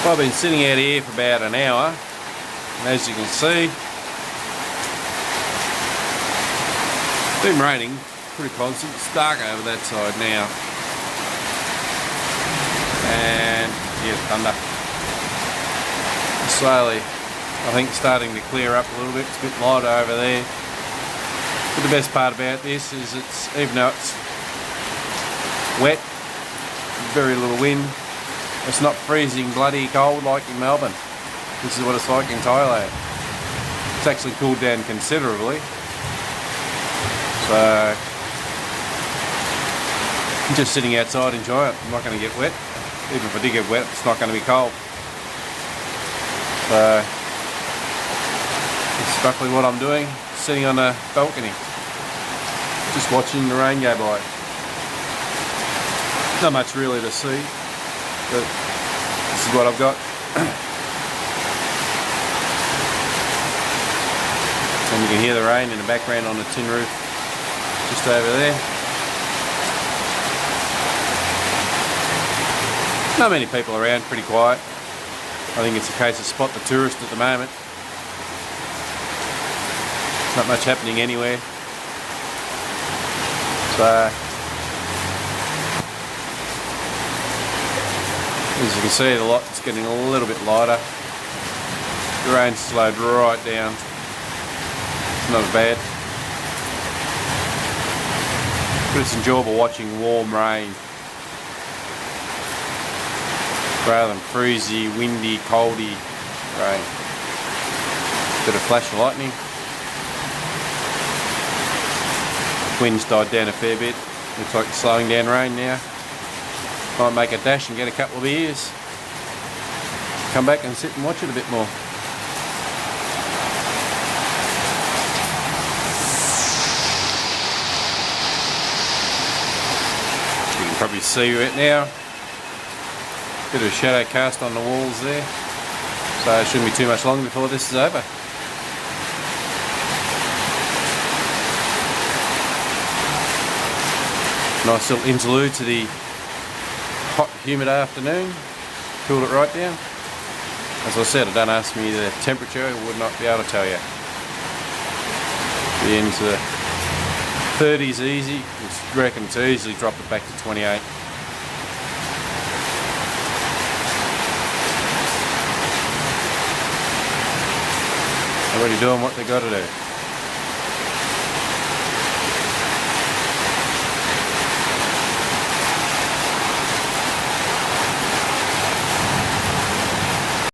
I've been sitting out here for about an hour, and as you can see, it's been raining pretty constant. It's dark over that side now, and yeah, thunder. Slowly, I think, starting to clear up a little bit. It's a bit lighter over there. But the best part about this is it's, even though it's wet, very little wind, it's not freezing bloody cold like in Melbourne. This is what it's like in Thailand. It's actually cooled down considerably. So I'm just sitting outside enjoying it. I'm not going to get wet. Even if I do get wet, it's not going to be cold. So it's roughly what I'm doing, sitting on a balcony, just watching the rain go by. Not much really to see, but this is what I've got. And you can hear the rain in the background on the tin roof just over there. Not many people around, pretty quiet. I think it's a case of spot the tourist at the moment. Not much happening anywhere. So as you can see, the light's getting a little bit lighter. The rain slowed right down. It's not as bad. But it's enjoyable watching warm rain rather than freezy, windy, coldy rain. Bit of flash of lightning. Wind's died down a fair bit. Looks like it's slowing down rain now. Might make a dash and get a couple of beers. Come back and sit and watch it a bit more. You can probably see it now. Bit of a shadow cast on the walls there. So it shouldn't be too much longer before this is over. Nice little interlude to the hot, humid afternoon. Cooled it right down. As I said, don't ask me the temperature, I would not be able to tell you. Be into the 30s easy. I reckon to easily drop it back to 28. Already doing what they got to do.